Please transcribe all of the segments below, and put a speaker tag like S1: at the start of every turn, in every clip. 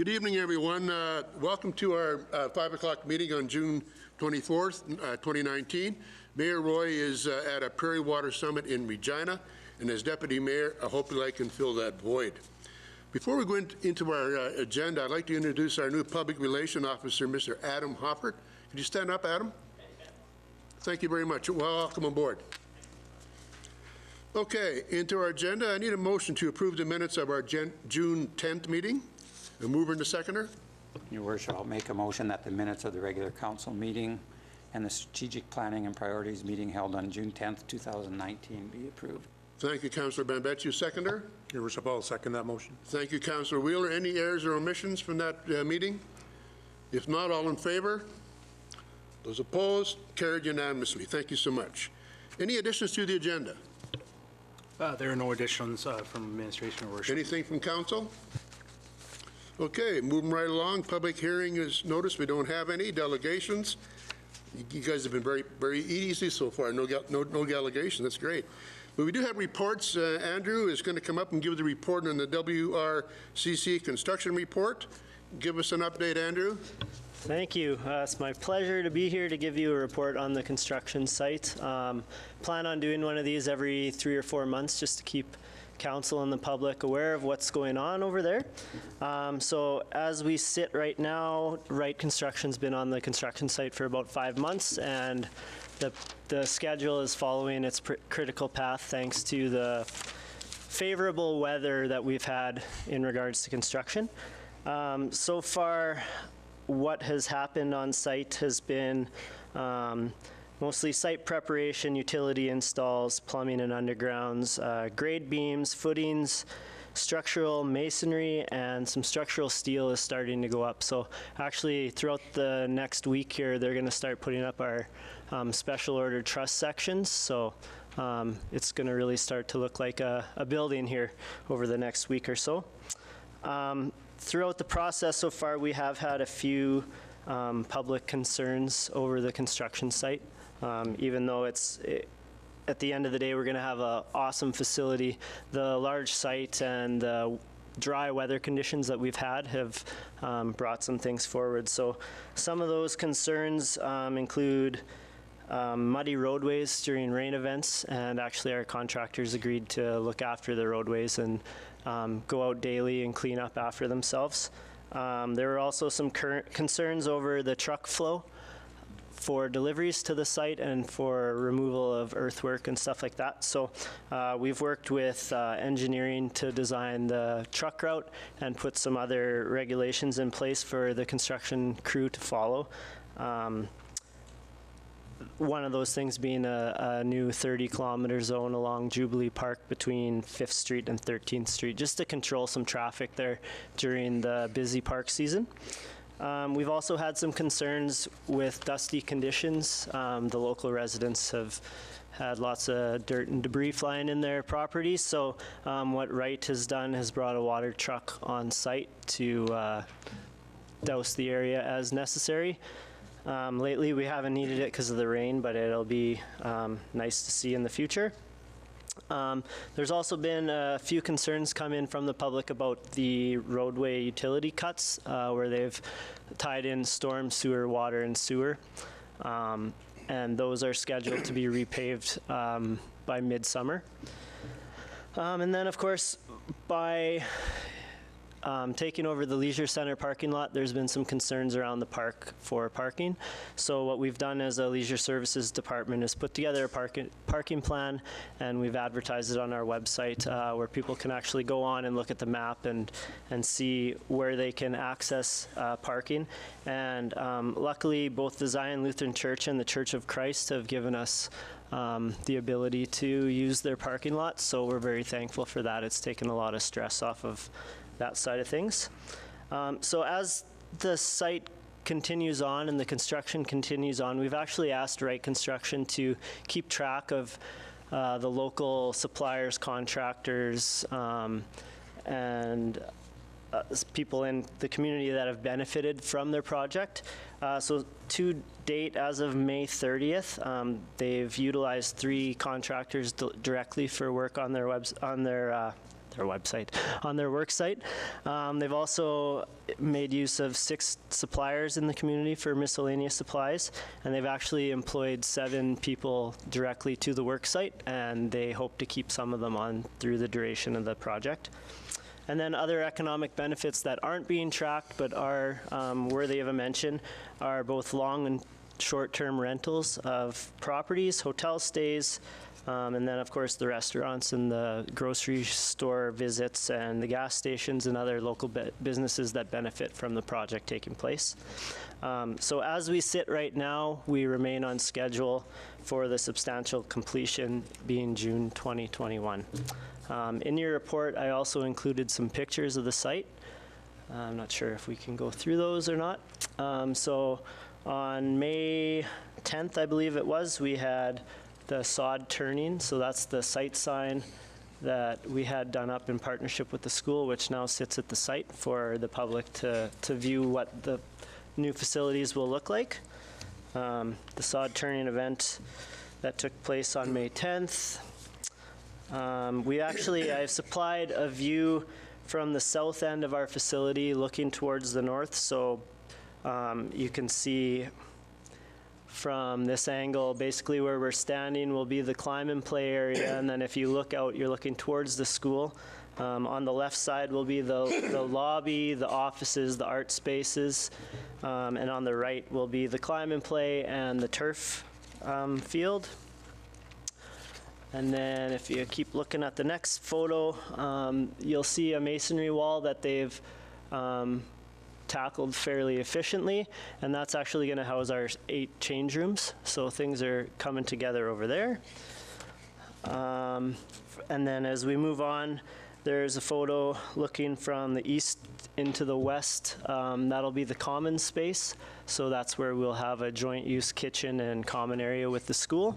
S1: Good evening, everyone. Welcome to our 5 o'clock meeting on June 24th, 2019. Mayor Roy is at a Prairie Water Summit in Regina, and as Deputy Mayor, hopefully I can fill that void. Before we go into our agenda, I'd like to introduce our new Public Relations Officer, Mr. Adam Hoffert. Could you stand up, Adam? Thank you very much. Welcome aboard. Okay, into our agenda, I need a motion to approve the minutes of our June 10th meeting. A mover and a seconder?
S2: Your Worship, I'll make a motion that the minutes of the regular council meeting and the strategic planning and priorities meeting held on June 10th, 2019 be approved.
S1: Thank you, Councillor Bambetchu. Seconder?
S3: Your Worship, I'll second that motion.
S1: Thank you, Councillor Wheeler. Any errors or omissions from that meeting? If not, all in favor? Those opposed? Carried unanimously. Thank you so much. Any additions to the agenda?
S4: There are no additions from administration or worship.
S1: Anything from council? Okay, moving right along. Public hearing is noticed. We don't have any. Delegations. You guys have been very easy so far. No delegation. That's great. But we do have reports. Andrew is going to come up and give the report on the WRCC construction report. Give us an update, Andrew.
S5: Thank you. It's my pleasure to be here to give you a report on the construction site. Plan on doing one of these every 3 or 4 months just to keep council and the public aware of what's going on over there. So as we sit right now, Wright Construction's been on the construction site for about 5 months, and the schedule is following its critical path thanks to the favorable weather that we've had in regards to construction. So far, what has happened on site has been mostly site preparation, utility installs, plumbing and undergrounds, grade beams, footings, structural masonry, and some structural steel is starting to go up. So actually throughout the next week here, they're going to start putting up our special order truss sections. So it's going to really start to look like a building here over the next week or so. Throughout the process so far, we have had a few public concerns over the construction site. Even though at the end of the day, we're going to have an awesome facility, the large site and the dry weather conditions that we've had have brought some things forward. So some of those concerns include muddy roadways during rain events, and actually our contractors agreed to look after the roadways and go out daily and clean up after themselves. There were also some concerns over the truck flow for deliveries to the site and for removal of earthwork and stuff like that. So we've worked with engineering to design the truck route and put some other regulations in place for the construction crew to follow. One of those things being a new 30-kilometer zone along Jubilee Park between 5th Street and 13th Street, just to control some traffic there during the busy park season. We've also had some concerns with dusty conditions. The local residents have had lots of dirt and debris flying in their properties, so what Wright has done has brought a water truck on site to douse the area as necessary. Lately we haven't needed it because of the rain, but it'll be nice to see in the future. There's also been a few concerns come in from the public about the roadway utility cuts where they've tied in storm sewer, water, and sewer. And those are scheduled to be repaved by midsummer. And then, of course, by taking over the leisure center parking lot, there's been some concerns around the park for parking. So what we've done as a leisure services department is put together a parking plan, and we've advertised it on our website where people can actually go on and look at the map and see where they can access parking. And luckily, both the Zion Lutheran Church and the Church of Christ have given us the ability to use their parking lot, so we're very thankful for that. It's taken a lot of stress off of that side of things. So as the site continues on and the construction continues on, we've actually asked Wright Construction to keep track of the local suppliers, contractors, and people in the community that have benefited from their project. So to date, as of May 30th, they've utilized 3 contractors directly for work on their their website, on their work site. They've also made use of 6 suppliers in the community for miscellaneous supplies, and they've actually employed 7 people directly to the work site, and they hope to keep some of them on through the duration of the project. And then other economic benefits that aren't being tracked but are worthy of a mention are both long and short-term rentals of properties, hotel stays, and then, of course, the restaurants and the grocery store visits and the gas stations and other local businesses that benefit from the project taking place. So as we sit right now, we remain on schedule for the substantial completion being June 2021. In your report, I also included some pictures of the site. I'm not sure if we can go through those or not. So on May 10th, I believe it was, we had the sod turning. So that's the site sign that we had done up in partnership with the school, which now sits at the site for the public to view what the new facilities will look like. The sod turning event that took place on May 10th. I've supplied a view from the south end of our facility looking towards the north. So you can see from this angle, basically where we're standing will be the climb and play area. And then if you look out, you're looking towards the school. On the left side will be the lobby, the offices, the art spaces. And on the right will be the climb and play and the turf field. And then if you keep looking at the next photo, you'll see a masonry wall that they've tackled fairly efficiently, and that's actually going to house our 8 change rooms. So things are coming together over there. And then as we move on, there's a photo looking from the east into the west. That'll be the common space. So that's where we'll have a joint use kitchen and common area with the school.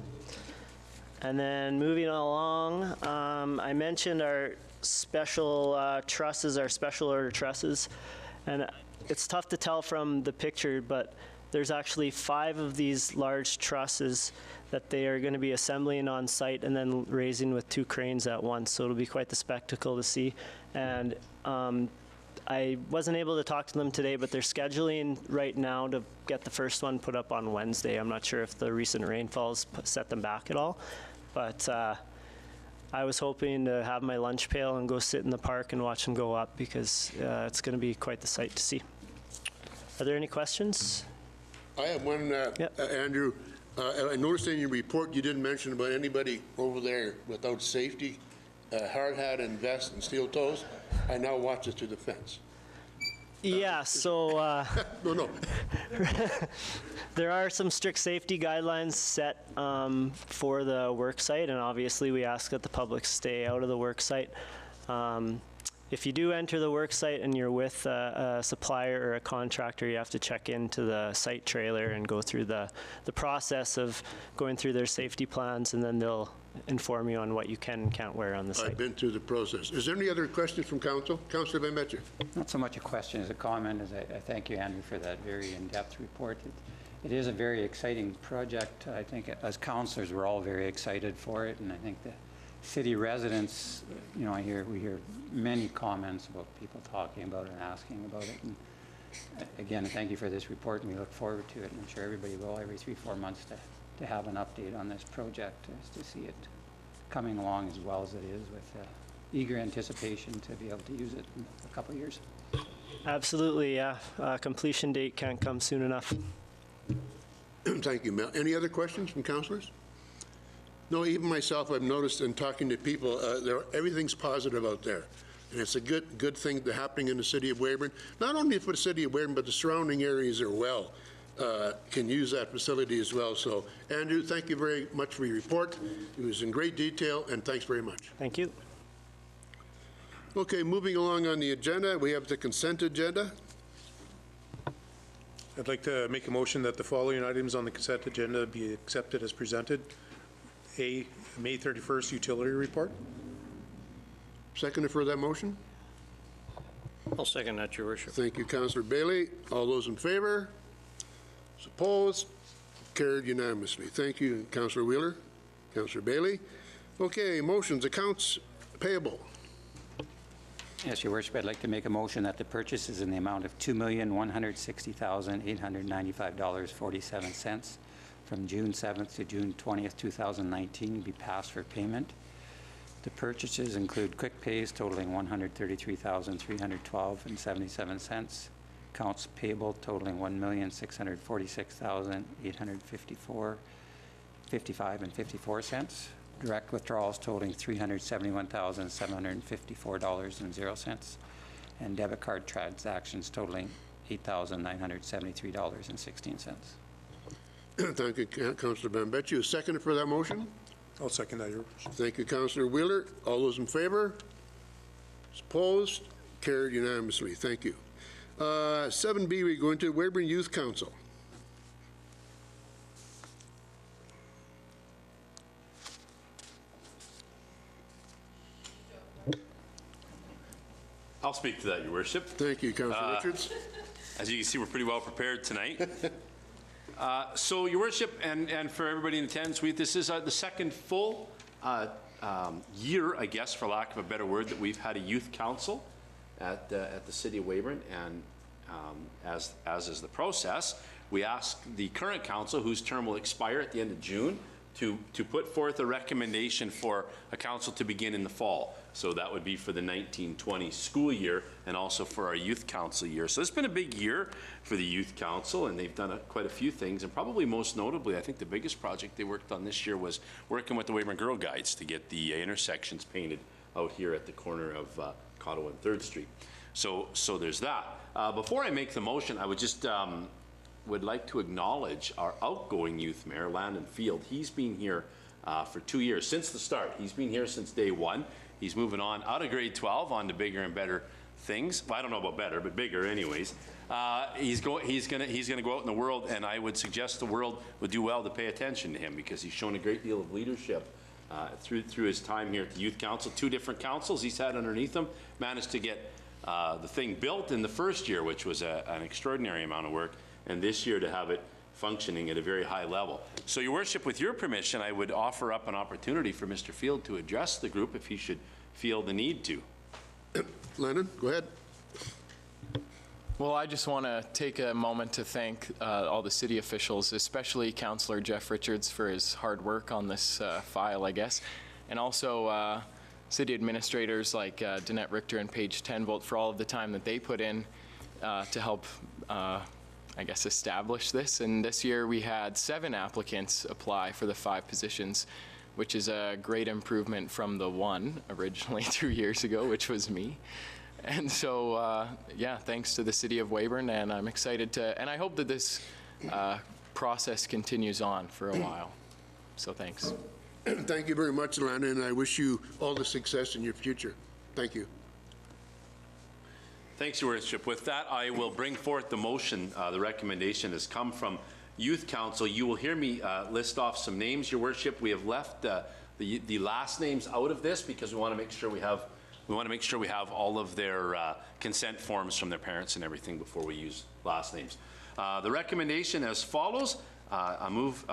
S5: And then moving along, I mentioned our special trusses, our special order trusses. And it's tough to tell from the picture, but there's actually 5 of these large trusses that they are going to be assembling on site and then raising with 2 cranes at once. So it'll be quite the spectacle to see. And I wasn't able to talk to them today, but they're scheduling right now to get the first one put up on Wednesday. I'm not sure if the recent rainfalls set them back at all, but I was hoping to have my lunch pail and go sit in the park and watch them go up because it's going to be quite the sight to see. Are there any questions?
S1: I have one, Andrew. I noticed in your report you didn't mention about anybody over there without safety, hard hat and vest and steel toes. I now watch it through the fence.
S5: Yeah, so
S1: No.
S5: there are some strict safety guidelines set for the work site, and obviously we ask that the public stay out of the work site. If you do enter the work site and you're with a supplier or a contractor, you have to check into the site trailer and go through the process of going through their safety plans, and then they'll inform you on what you can and can't wear on the site.
S1: I've been through the process. Is there any other questions from council? Councillor Van Metzer.
S2: Not so much a question as a comment, as I thank you, Andrew, for that very in-depth report. It is a very exciting project. I think as councillors, we're all very excited for it, and I think the city residents, we hear many comments about people talking about it and asking about it. And again, thank you for this report, and we look forward to it, and I'm sure everybody will every 3-4 months to have an update on this project, to see it coming along as well as it is, with eager anticipation to be able to use it in a couple of years.
S5: Absolutely, yeah. Completion date can't come soon enough.
S1: Thank you, Mel. Any other questions from councillors? No, even myself, I've noticed in talking to people, everything's positive out there. And it's a good thing that's happening in the city of Weyburn. Not only for the city of Weyburn, but the surrounding areas can use that facility as well. So, Andrew, thank you very much for your report. It was in great detail, and thanks very much.
S5: Thank you.
S1: Okay, moving along on the agenda, we have the consent agenda.
S3: I'd like to make a motion that the following items on the consent agenda be accepted as presented. A, May 31st utility report.
S1: Seconder for that motion?
S6: I'll second that, Your Worship.
S1: Thank you, Councillor Bailey. All those in favor? Opposed? Carried unanimously. Thank you, Councillor Wheeler. Councillor Bailey. Okay, motions, accounts payable.
S2: Yes, Your Worship, I'd like to make a motion that the purchase is in the amount of $2,160,895.47 from June 7th to June 20th, 2019 be passed for payment. The purchases include quick pays totaling $133,312.77, accounts payable totaling $1,646,854.55 direct withdrawals totaling $371,754.00, and debit card transactions totaling $8,973.16.
S1: Thank you, Councillor Bambecci. A second for that motion?
S3: I'll second that, Your Worship.
S1: Thank you, Councillor Wheeler. All those in favor? Opposed? Carried unanimously. Thank you. 7B, we go into Weyburn Youth Council.
S7: I'll speak to that, Your Worship.
S1: Thank you, Councillor Richards.
S7: As you can see, we're pretty well prepared tonight. So, Your Worship, and for everybody in attendance, this is the second full year, I guess, for lack of a better word, that we've had a youth council at the city of Weyburn, and as is the process, we ask the current council, whose term will expire at the end of June, to put forth a recommendation for a council to begin in the fall. So that would be for the 1920 school year and also for our youth council year. So it's been a big year for the youth council, and they've done quite a few things, and probably most notably, I think the biggest project they worked on this year was working with the Weyburn Girl Guides to get the intersections painted out here at the corner of Cotto and 3rd Street. So there's that. Before I make the motion, I would just would like to acknowledge our outgoing youth mayor, Landon Field. He's been here for 2 years, since the start. He's been here since day one. He's moving on out of grade 12 on to bigger and better things. Well, I don't know about better, but bigger anyways. He's gonna go out in the world, and I would suggest the world would do well to pay attention to him, because he's shown a great deal of leadership through his time here at the Youth Council. 2 different councils he's had underneath him, managed to get the thing built in the first year, which was an extraordinary amount of work, and this year to have it functioning at a very high level. So, Your Worship, with your permission, I would offer up an opportunity for Mr. Field to address the group if he should feel the need to.
S1: Lennon, go ahead.
S8: Well, I just want to take a moment to thank all the city officials, especially Councillor Jeff Richards for his hard work on this file, I guess, and also city administrators like Danette Richter and Paige Tenvolt for all of the time that they put in to help I guess, establish this. And this year we had 7 applicants apply for the 5 positions, which is a great improvement from the 1 originally 2 years ago, which was me. And so, yeah, thanks to the city of Weyburn, and I'm excited to, and I hope that this process continues on for a while. So thanks.
S1: Thank you very much, Lana, and I wish you all the success in your future. Thank you.
S7: Thanks, Your Worship. With that, I will bring forth the motion. The recommendation has come from Youth Council. You will hear me list off some names, Your Worship. We have left the last names out of this because we want to make sure we have all of their consent forms from their parents and everything before we use last names. The recommendation as follows. I move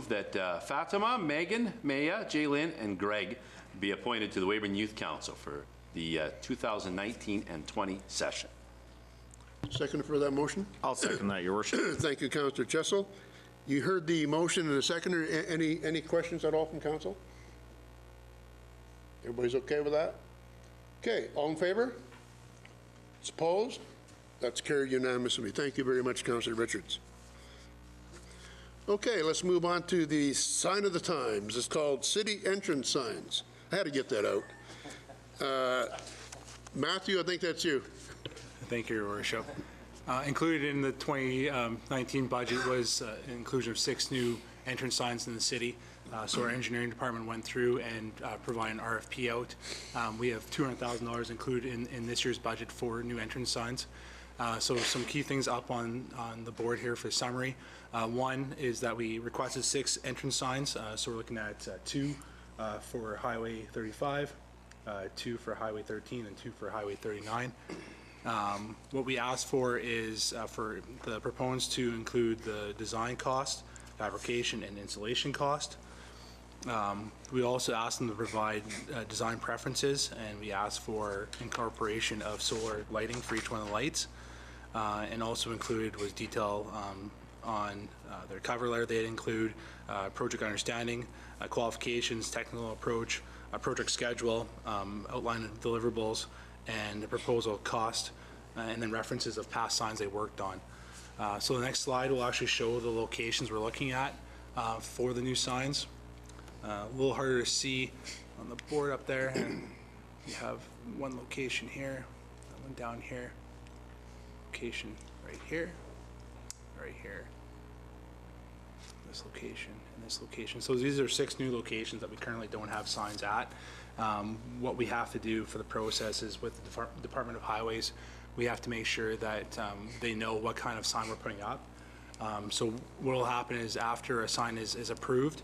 S7: that Fatima, Megan, Maya, Jaylyn, and Greg be appointed to the Weyburn Youth Council for the 2019 and 20 session.
S1: Second for that motion?
S6: I'll second that, Your Worship.
S1: Thank you, Councillor Chessel. You heard the motion and the seconder. Any questions at all from council? Everybody's okay with that? Okay, all in favor? It's opposed? That's carried unanimously. Thank you very much, Councillor Richards. Okay, let's move on to the sign of the times. It's called City Entrance Signs. I had to get that out. Matthew, I think that's you.
S4: Thank you, Your Worship. Included in the 2019 budget was an inclusion of 6 new entrance signs in the city. So our engineering department went through and provided an RFP out. We have $200,000 included in this year's budget for new entrance signs. So some key things up on the board here for summary. One is that we requested 6 entrance signs. So we're looking at 2 for Highway 35, 2 for Highway 13, and 2 for Highway 39. What we asked for is for the proponents to include the design cost, fabrication, and installation cost. We also asked them to provide design preferences, and we asked for incorporation of solar lighting for each one of the lights. And also included was detail on their cover letter. They'd include project understanding, qualifications, technical approach, a project schedule, outline of deliverables, and the proposal cost, and then references of past signs they worked on. So the next slide will actually show the locations we're looking at for the new signs. A little harder to see on the board up there. You have one location here, that one down here, location right here, this location, and this location. So these are 6 new locations that we currently don't have signs at. What we have to do for the process is with the Department of Highways, we have to make sure that they know what kind of sign we're putting up. So what will happen is after a sign is approved,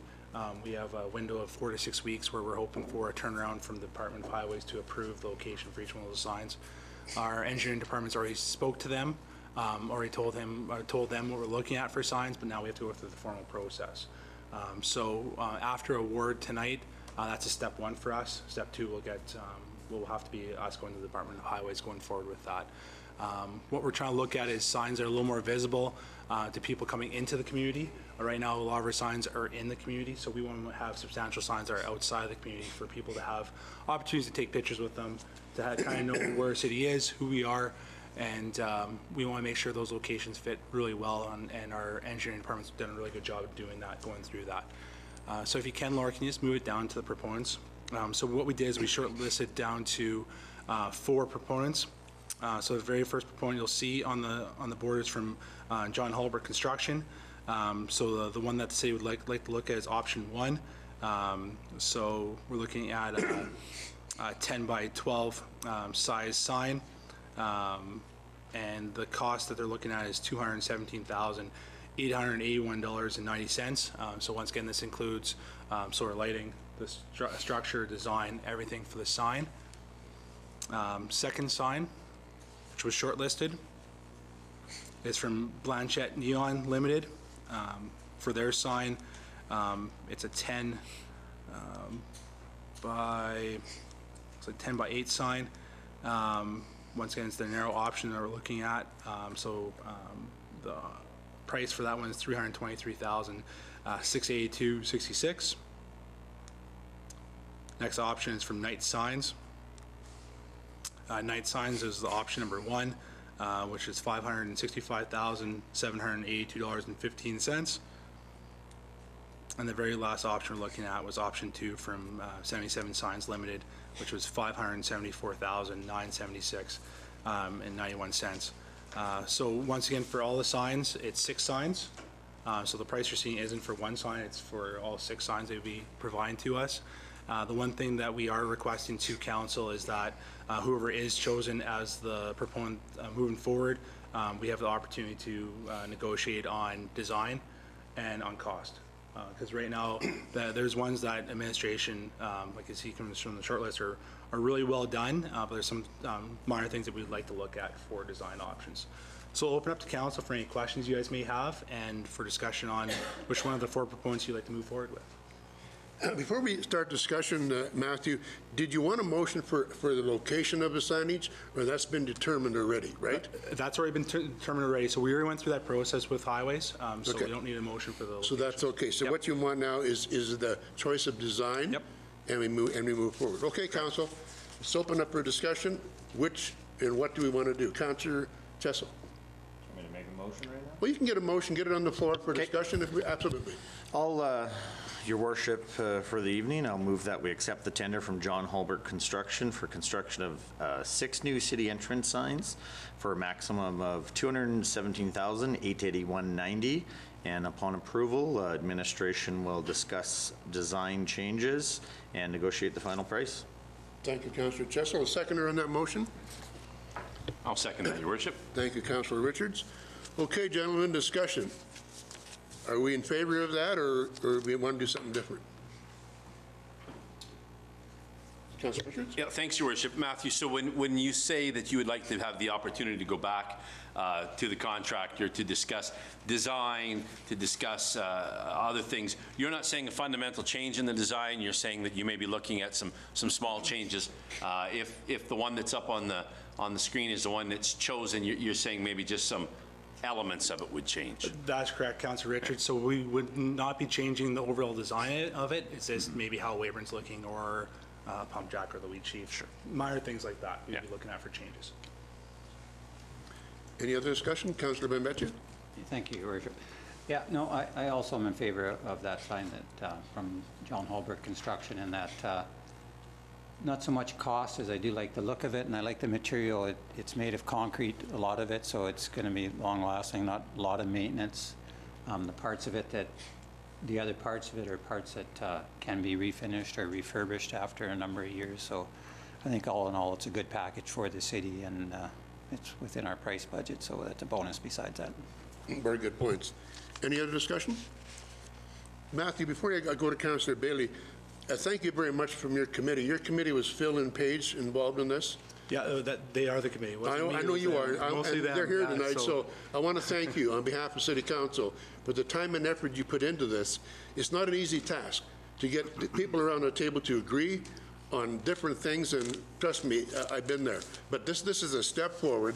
S4: we have a window of 4 to 6 weeks where we're hoping for a turnaround from the Department of Highways to approve the location for each one of those signs. Our engineering department's already spoke to them, already told them what we're looking at for signs, but now we have to go through the formal process. So after award tonight, that's a step 1 for us. Step 2 will have to be us going to the Department of Highways going forward with that. What we're trying to look at is signs that are a little more visible to people coming into the community. Right now, a lot of our signs are in the community, so we want to have substantial signs that are outside of the community for people to have opportunities to take pictures with them, to kind of know where our city is, who we are, and we want to make sure those locations fit really well, and our engineering department's done a really good job of doing that, going through that. So if you can, Laura, can you just move it down to the proponents? So what we did is we shortlisted down to 4 proponents. So the very first proponent you'll see on the board is from John Holbert Construction. So the one that the city would like to look at is option 1. So we're looking at a 10 by 12 size sign, and the cost that they're looking at is $217,881.90. So once again, this includes solar lighting, the structure, design, everything for the sign. Second sign, which was shortlisted, is from Blanchette Neon Limited. For their sign, it's a 10 by 8 sign. Once again, it's the narrow option that we're looking at. The price for that one is $323,682.66. Next option is from Night Signs. Night Signs is the option number 1, which is $565,782.15. And the very last option we're looking at was option 2 from 77 Signs Limited, which was $574,976.91. So once again, for all the signs, it's 6 signs. So the price you're seeing isn't for 1 sign, it's for all 6 signs they will be providing to us. The one thing that we are requesting to council is that whoever is chosen as the proponent moving forward, we have the opportunity to negotiate on design and on cost. Because right now, there's ones that administration, like you see comes from the shortlist, are really well done, but there's some minor things that we'd like to look at for design options. So I'll open up to council for any questions you guys may have and for discussion on which one of the 4 proponents you'd like to move forward with.
S1: Before we start discussion, Matthew, did you want a motion for the location of the signage, or that's been determined already, right?
S4: That's already been determined already, so we already went through that process with highways, so
S1: Okay.
S4: we don't need a motion for the location.
S1: So that's okay. So
S4: Yep.
S1: what you want now is the choice of design?
S4: Yep.
S1: And we move forward. Okay, council, let's open up for discussion. Which and what do we want to do? Councilor Chessel.
S9: Want me to make a motion right now?
S1: Well, you can get a motion, get it on the floor for discussion, absolutely.
S9: Your worship, for the evening, I'll move that we accept the tender from John Holbert Construction for construction of 6 new city entrance signs for a maximum of $217,881.90. And upon approval, administration will discuss design changes and negotiate the final price.
S1: Thank you, Councilor Chessel. A seconder on that motion?
S7: I'll second that, Your Worship.
S1: Thank you, Councilor Richards. Okay, gentlemen, discussion. Are we in favor of that, or we want to do something different? Councillor Richards?
S7: Yeah, thanks, Your Worship. Matthew, so when you say that you would like to have the opportunity to go back to the contractor to discuss design, to discuss other things, you're not saying a fundamental change in the design, you're saying that you may be looking at some small changes. If the one that's up on the screen is the one that's chosen, you're saying maybe just some elements of it would change.
S4: That's correct, Councillor Richards. So we would not be changing the overall design of it. It's just maybe how Weyburn's looking, or pump jack or the lead sheath. Sure. Minor things like that we'd be looking at for changes.
S1: Any other discussion? Councillor Benbeccia?
S2: Thank you, Your Worship. Yeah, no, I also am in favor of that sign that from John Holbrook Construction, and that not so much cost as I do like the look of it, and I like the material. It's made of concrete, a lot of it, so it's going to be long-lasting, not a lot of maintenance. The parts of it the other parts of it are parts that can be refinished or refurbished after a number of years. So I think all in all, it's a good package for the city, and it's within our price budget, so that's a bonus besides that.
S1: Very good points. Any other discussion? Matthew, before I go to Councillor Bailey, thank you very much from your committee. Your committee was Phil and Paige involved in this.
S4: Yeah, that they are the committee.
S1: I know you are. And they're here tonight, so I want to thank you on behalf of City Council for the time and effort you put into this. It's not an easy task to get the people around the table to agree on different things, and trust me, I've been there. But this is a step forward,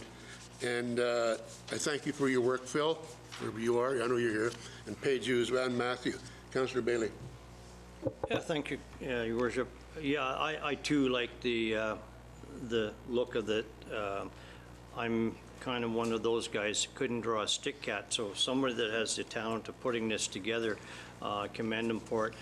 S1: and I thank you for your work, Phil, wherever you are. I know you're here, and Paige, you as well, and Matthew. Councillor Bailey.
S6: Yeah, thank you, Your Worship. Yeah, I too like the look of it. I'm kind of one of those guys who couldn't draw a stick cat, so somebody that has the talent of putting this together, commend them for it.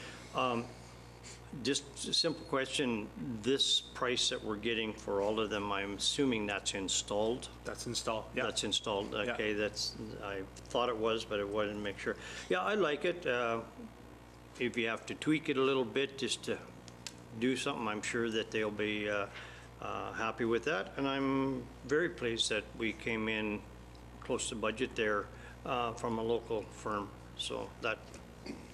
S6: Just a simple question, this price that we're getting for all of them, I'm assuming that's installed?
S4: That's installed, yeah.
S6: That's installed, okay,
S4: Yeah.
S6: that's, I thought it was, but I wanted to make sure. Yeah, I like it. If you have to tweak it a little bit just to do something, I'm sure that they'll be happy with that. And I'm very pleased that we came in close to budget there from a local firm. So that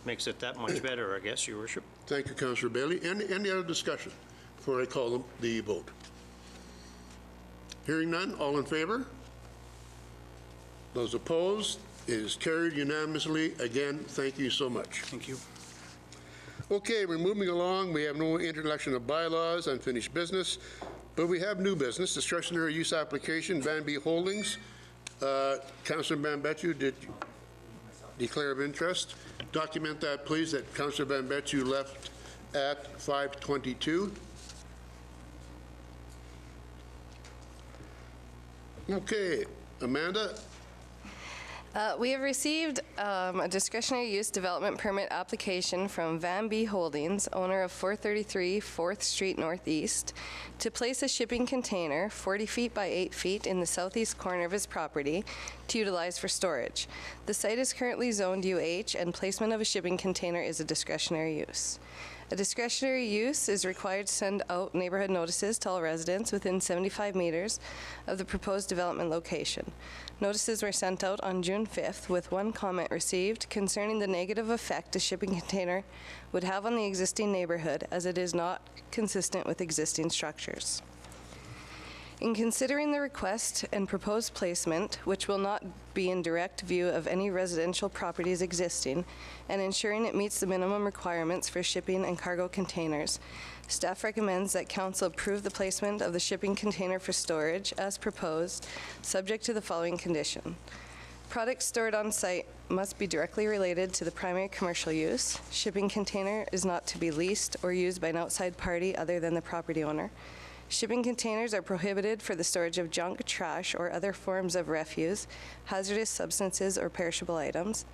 S6: makes it that much better, I guess, Your Worship.
S1: Thank you, Councillor Bailey. Any other discussion before I call the vote? Hearing none, all in favor? Those opposed? It is carried unanimously. Again, thank you so much.
S4: Thank you.
S1: Okay, we're moving along. We have no introduction of bylaws, unfinished business, but we have new business, discretionary use application, Van B Holdings. Councillor Benbeccia, did you declare of interest? Document that, please, that Councillor Benbeccia left at 5:22. Okay, Amanda?
S10: We have received a discretionary use development permit application from Van B Holdings, owner of 433 4th Street Northeast, to place a shipping container 40 feet by 8 feet in the southeast corner of his property to utilize for storage. The site is currently zoned UH, and placement of a shipping container is a discretionary use. A discretionary use is required to send out neighborhood notices to all residents within 75 meters of the proposed development location. Notices were sent out on June 5th, with one comment received concerning the negative effect a shipping container would have on the existing neighborhood, as it is not consistent with existing structures. In considering the request and proposed placement, which will not be in direct view of any residential properties existing, and ensuring it meets the minimum requirements for shipping and cargo containers, staff recommends that council approve the placement of the shipping container for storage as proposed, subject to the following condition. Products stored on site must be directly related to the primary commercial use. Shipping container is not to be leased or used by an outside party other than the property owner. Shipping containers are prohibited for the storage of junk, trash, or other forms of refuse, hazardous substances, or perishable items.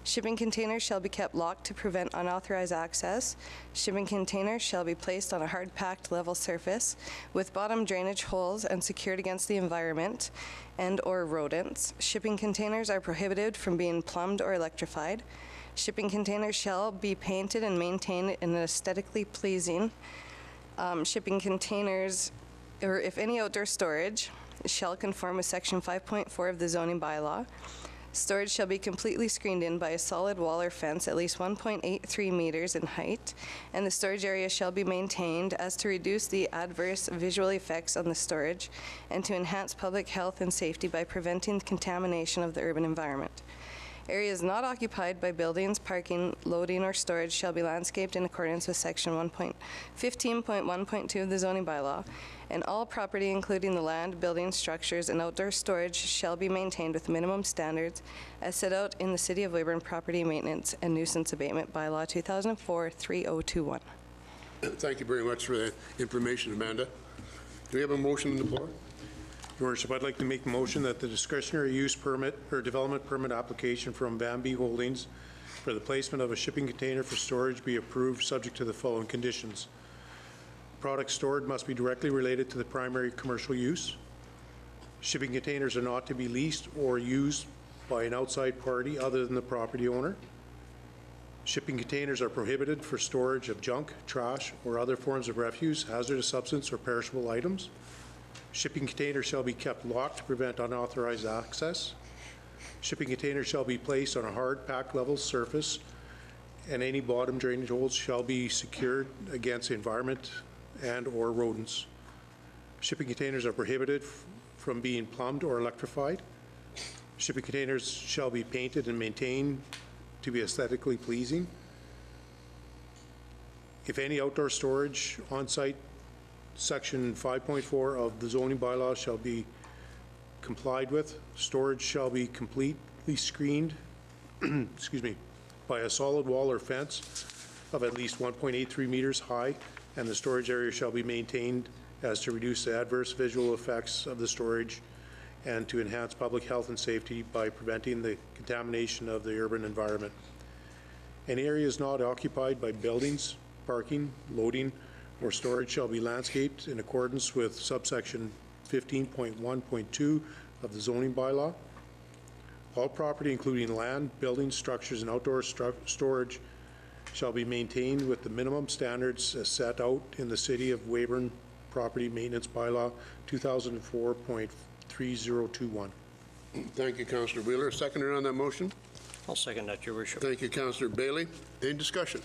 S10: Shipping containers shall be kept locked to prevent unauthorized access. Shipping containers shall be placed on a hard-packed level surface with bottom drainage holes and secured against the environment and/or rodents. Shipping containers are prohibited from being plumbed or electrified. Shipping containers shall be painted and maintained in an aesthetically pleasing. Shipping containers, or if any outdoor storage, shall conform with Section 5.4 of the zoning bylaw. Storage shall be completely screened in by a solid wall or fence at least 1.83 meters in height, and the storage area shall be maintained as to reduce the adverse visual effects on the storage and to enhance public health and safety by preventing contamination of the urban environment. Areas not occupied by buildings, parking, loading, or storage shall be landscaped in accordance with Section 15.1.2 of the zoning bylaw, and all property, including the land, buildings, structures, and outdoor storage, shall be maintained with minimum standards as set out in the City of Weyburn Property Maintenance and Nuisance Abatement Bylaw 2004-3021.
S1: Thank you very much for that information, Amanda. Do we have a motion on the floor?
S3: Your Worship, I'd like to make the motion that the discretionary use permit or development permit application from Bambi Holdings for the placement of a shipping container for storage be approved subject to the following conditions. Products stored must be directly related to the primary commercial use. Shipping containers are not to be leased or used by an outside party other than the property owner. Shipping containers are prohibited for storage of junk, trash, or other forms of refuse, hazardous substance, or perishable items. Shipping containers shall be kept locked to prevent unauthorized access. Shipping containers shall be placed on a hard pack level surface, and any bottom drainage holes shall be secured against the environment and or rodents. Shipping containers are prohibited from being plumbed or electrified. Shipping containers shall be painted and maintained to be aesthetically pleasing. If any outdoor storage on-site, Section 5.4 of the zoning bylaws shall be complied with. Storage shall be completely screened excuse me, by a solid wall or fence of at least 1.83 meters high, and the storage area shall be maintained as to reduce the adverse visual effects of the storage and to enhance public health and safety by preventing the contamination of the urban environment. Any areas not occupied by buildings, parking, loading, or storage shall be landscaped in accordance with subsection 15.1.2 of the zoning bylaw. All property, including land, buildings, structures, and outdoor storage, shall be maintained with the minimum standards as set out in the City of Weyburn Property Maintenance Bylaw 2004.3021.
S1: Thank you, Councillor Wheeler. Seconder on that motion?
S6: I'll second that, Your Worship.
S1: Thank you, Councillor Bailey. Any discussion?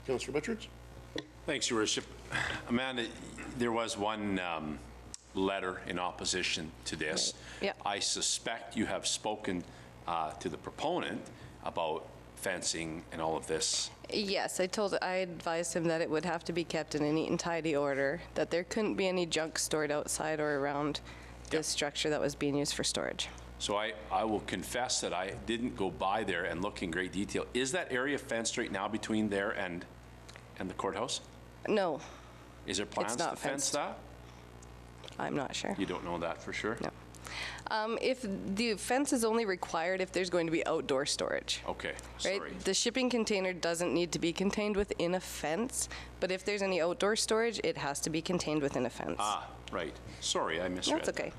S1: Councillor Richards?
S7: Thanks, Your Worship. Amanda, there was one letter in opposition to this.
S10: Yeah.
S7: I suspect you have spoken to the proponent about fencing and all of this.
S10: Yes, I advised him that it would have to be kept in a neat and tidy order, that there couldn't be any junk stored outside or around this structure that was being used for storage.
S7: So I will confess that I didn't go by there and look in great detail. Is that area fenced right now between there and the courthouse?
S10: No,
S7: Is there plans
S10: not
S7: to fence
S10: fenced.
S7: that?
S10: I'm not sure.
S7: You don't know that for sure?
S10: No. If the fence is only required if there's going to be outdoor storage.
S7: Okay,
S10: Right?
S7: sorry.
S10: The shipping container doesn't need to be contained within a fence, but if there's any outdoor storage, it has to be contained within a fence.
S7: Ah, right. Sorry, I misread.
S10: That's okay.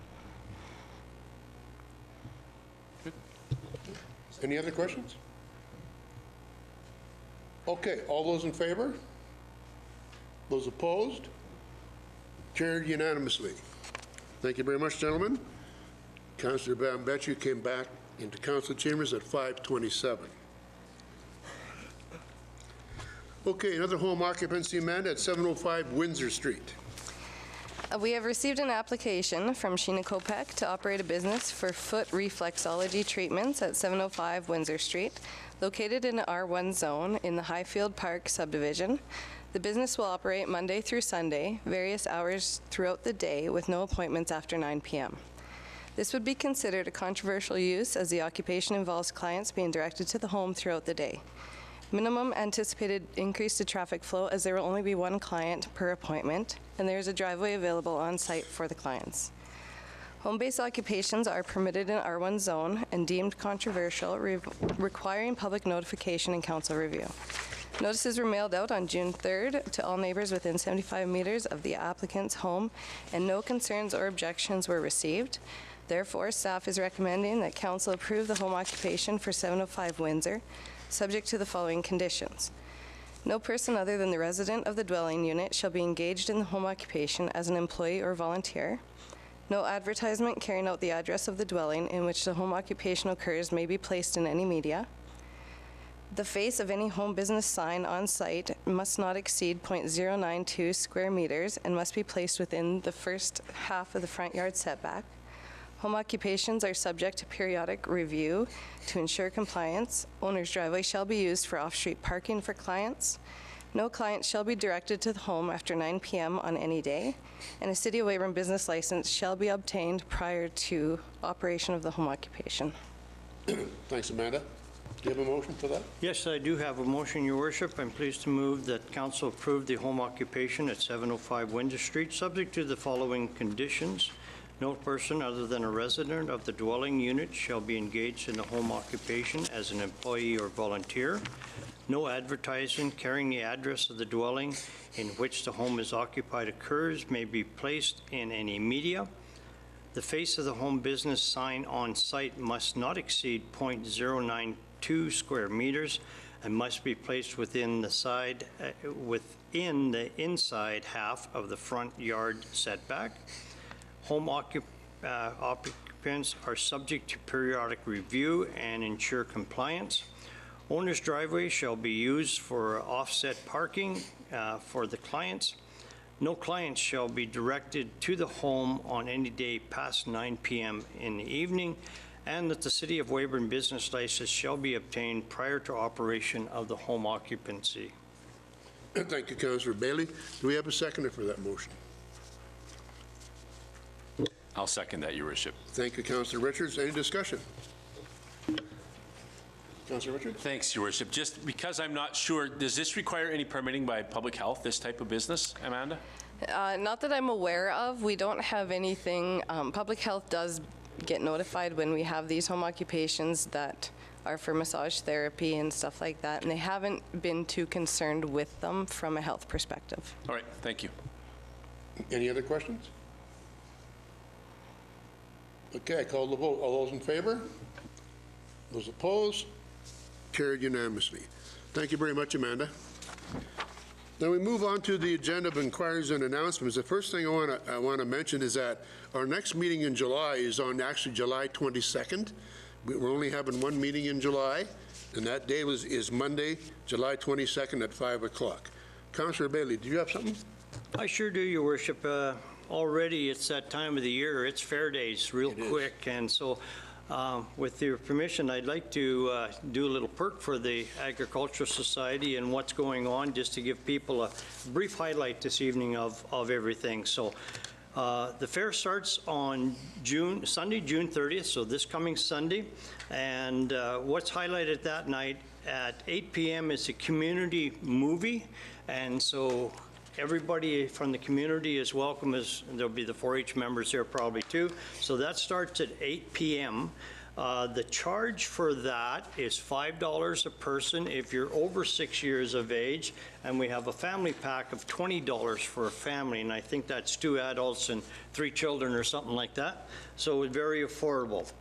S1: Any other questions? Okay, all those in favor? Those opposed? Carried unanimously. Thank you very much, gentlemen. Councillor Bambechu came back into council chambers at 5:27. Okay, another home occupancy amendment at 705 Windsor Street.
S10: We have received an application from Sheena Kopek to operate a business for foot reflexology treatments at 705 Windsor Street, located in the R1 zone in the Highfield Park subdivision. The business will operate Monday through Sunday, various hours throughout the day, with no appointments after 9 p.m. This would be considered a controversial use as the occupation involves clients being directed to the home throughout the day. Minimum anticipated increase to traffic flow as there will only be one client per appointment, and there is a driveway available on site for the clients. Home-based occupations are permitted in R1 zone and deemed controversial, requiring public notification and council review. Notices were mailed out on June 3rd to all neighbors within 75 meters of the applicant's home, and no concerns or objections were received. Therefore, staff is recommending that council approve the home occupation for 705 Windsor, subject to the following conditions. No person other than the resident of the dwelling unit shall be engaged in the home occupation as an employee or volunteer. No advertisement carrying out the address of the dwelling in which the home occupation occurs may be placed in any media. The face of any home business sign on site must not exceed .092 square meters and must be placed within the first half of the front yard setback. Home occupations are subject to periodic review to ensure compliance. Owner's driveway shall be used for off-street parking for clients. No client shall be directed to the home after 9 p.m. on any day, and a City of Weyburn business license shall be obtained prior to operation of the home occupation.
S1: Thanks, Amanda. Do you have a motion for that?
S6: Yes, I do have a motion, Your Worship. I'm pleased to move that council approve the home occupation at 705 Windsor Street, subject to the following conditions. No person other than a resident of the dwelling unit shall be engaged in the home occupation as an employee or volunteer. No advertisement carrying the address of the dwelling in which the home is occupied occurs may be placed in any media. The face of the home business sign on site must not exceed .092 square meters and must be placed within the inside half of the front yard setback. Home occupants are subject to periodic review and ensure compliance. Owner's driveway shall be used for offset parking for the clients. No clients shall be directed to the home on any day past 9 p.m. in the evening, and that the City of Weyburn business license shall be obtained prior to operation of the home occupancy.
S1: Thank you, Councillor Bailey. Do we have a seconder for that motion?
S7: I'll second that, Your Worship.
S1: Thank you, Councillor Richards. Any discussion? Councillor Richards?
S7: Thanks, Your Worship. Just because I'm not sure, does this require any permitting by public health, this type of business, Amanda?
S10: Not that I'm aware of. We don't have anything. Public health does get notified when we have these home occupations that are for massage therapy and stuff like that, and they haven't been too concerned with them from a health perspective.
S7: All right, thank you.
S1: Any other questions? Okay, I call the vote. All those in favor? Those opposed? Carried unanimously. Thank you very much, Amanda. Now we move on to the agenda of inquiries and announcements. The first thing I want to mention is that our next meeting in July is on actually July 22nd. We're only having one meeting in July, and that day is Monday, July 22nd at 5 o'clock. Councillor Bailey, do you have something?
S6: I sure do, Your Worship. Already it's that time of the year. It's fair days real quick, and so with your permission, I'd like to do a little perk for the Agricultural Society and what's going on, just to give people a brief highlight this evening of everything. So the fair starts on Sunday, June 30th, so this coming Sunday, and what's highlighted that night at 8 p.m. is a community movie, and so everybody from the community is welcome. There'll be the 4-H members there probably too. So that starts at 8 p.m. The charge for that is $5 a person if you're over 6 years of age, and we have a family pack of $20 for a family, and I think that's 2 adults and 3 children or something like that. So it's very affordable.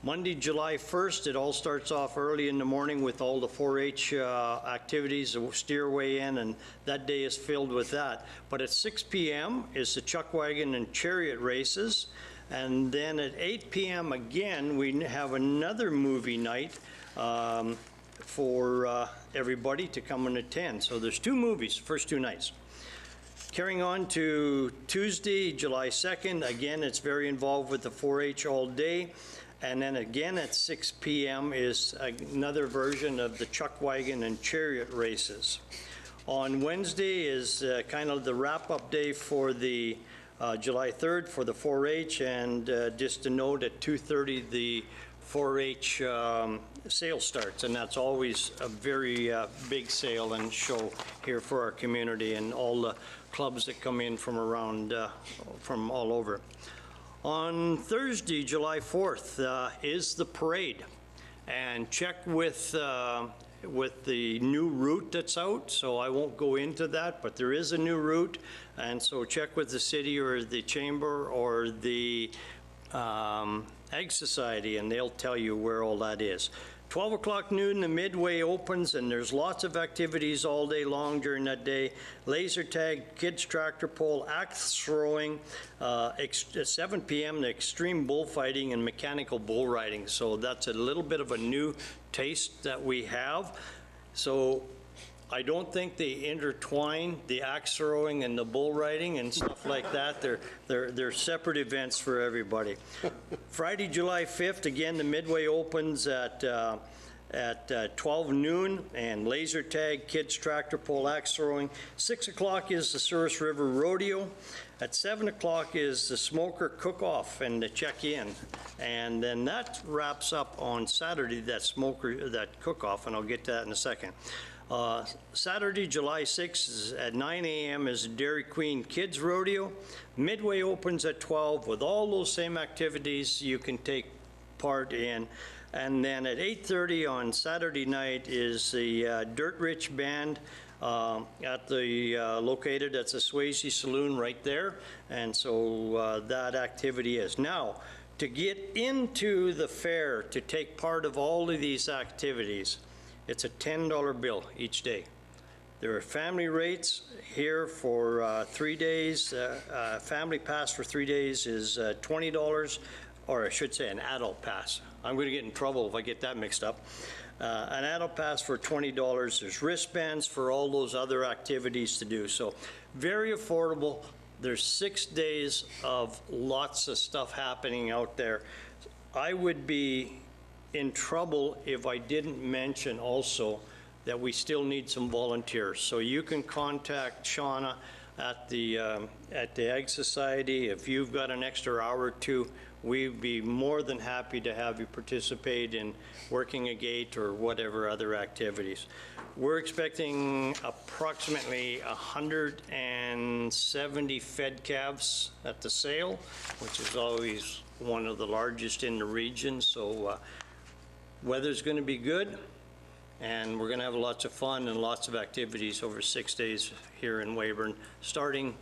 S6: Monday, July 1st, it all starts off early in the morning with all the 4-H activities, the steer weigh-in, and that day is filled with that. But at 6 p.m. is the chuck wagon and chariot races. And then at 8 p.m. again, we have another movie night for everybody to come and attend. So there's 2 movies, first 2 nights. Carrying on to Tuesday, July 2nd, again, it's very involved with the 4-H all day. And then again at 6 p.m. is another version of the chuck wagon and chariot races. On Wednesday is kind of the wrap-up day for the July 3rd for the 4-H, and just a note at 2:30 the 4-H sale starts, and that's always a very big sale and show here for our community and all the clubs that come in from around, from all over. On Thursday, July 4th, is the parade, and check with the new route that's out, so I won't go into that, but there is a new route, and so check with the city or the chamber or the Ag Society, and they'll tell you where all that is. 12 o'clock noon, the Midway opens, and there's lots of activities all day long during that day. Laser tag, kids tractor pull, axe throwing, at 7 p.m., the extreme bullfighting and mechanical bull riding. So that's a little bit of a new taste that we have. So I don't think they intertwine the axe throwing and the bull riding and stuff like that. They're separate events for everybody. Friday, July 5th, again, the Midway opens at 12 noon, and laser tag, kids tractor pull, axe throwing. 6 o'clock is the Souris River Rodeo. At 7 o'clock is the smoker cook-off and the check-in. And then that wraps up on Saturday, that cook-off, and I'll get to that in a second. Saturday, July 6th is at 9 a.m. is Dairy Queen Kids Rodeo. Midway opens at 12 with all those same activities you can take part in. And then at 8:30 on Saturday night is the Dirt Rich Band located at the Swayze Saloon right there. And so that activity is. Now, to get into the fair, to take part of all of these activities, it's a $10 bill each day. There are family rates here for 3 days. Family pass for 3 days is $20, or I should say an adult pass. I'm going to get in trouble if I get that mixed up. An adult pass for $20. There's wristbands for all those other activities to do. So very affordable. There's 6 days of lots of stuff happening out there. I would be in trouble if I didn't mention also that we still need some volunteers. So you can contact Shauna at the Ag Society. If you've got an extra hour or two, we'd be more than happy to have you participate in working a gate or whatever other activities. We're expecting approximately 170 fed calves at the sale, which is always one of the largest in the region. So weather's going to be good, and we're going to have lots of fun and lots of activities over 6 days here in Weyburn, starting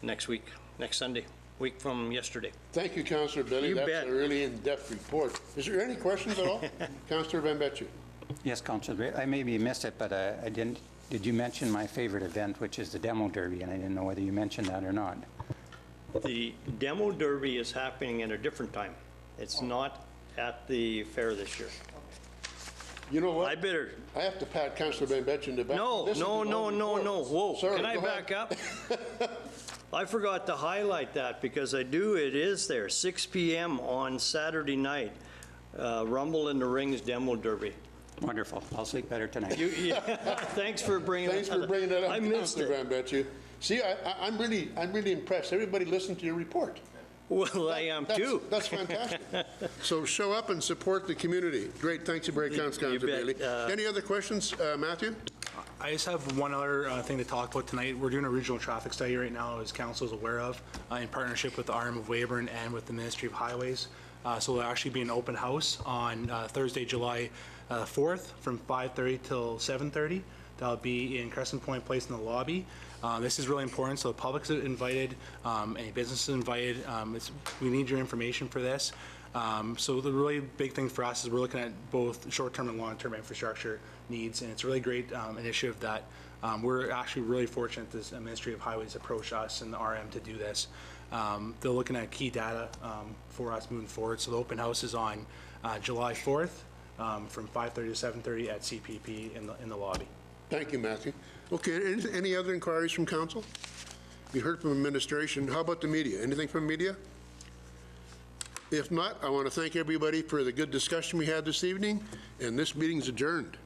S6: next week, next Sunday, week from yesterday.
S1: Thank you, Councillor Billy.
S6: You
S1: That's
S6: bet.
S1: a really in-depth report. Is there any questions at all? Councillor Van Betju.
S2: Yes, Councillor, I maybe missed it, but I didn't. Did you mention my favorite event, which is the Demo Derby? And I didn't know whether you mentioned that or not.
S6: The Demo Derby is happening at a different time. It's not at the fair this year.
S1: You know what?
S6: I better.
S1: I have to pat Councillor Van Betju in the back.
S6: No. Whoa,
S1: Sorry,
S6: can I
S1: go
S6: back
S1: ahead.
S6: up? I forgot to highlight that because it is there, 6 p.m. on Saturday night, Rumble in the Rings Demo Derby.
S2: Wonderful. I'll sleep better tonight.
S6: Thanks for bringing that up. I missed
S1: Councillor
S6: it.
S1: Van Betju. See, I'm really impressed. Everybody listened to your report.
S6: Well, I am too.
S1: That's fantastic. So show up and support the community. Great, thanks very much, Councillor Bailey. Any other questions, Matthew?
S4: I just have one other thing to talk about tonight. We're doing a regional traffic study right now, as council is aware of, in partnership with the RM of Weyburn and with the Ministry of Highways. So there'll actually be an open house on Thursday, July 4th from 5:30 till 7:30. That'll be in Crescent Point Place in the lobby. This is really important, so the public's invited, any businesses invited. We need your information for this. So the really big thing for us is we're looking at both short-term and long-term infrastructure needs, and it's a really great initiative that we're actually really fortunate this Ministry of Highways approached us and the RM to do this. They're looking at key data for us moving forward. So the open house is on July 4th from 5:30 to 7:30 at CPP in the lobby.
S1: Thank you, Matthew. Okay, any other inquiries from council? We heard from administration. How about the media? Anything from media? If not, I want to thank everybody for the good discussion we had this evening, and this meeting's adjourned.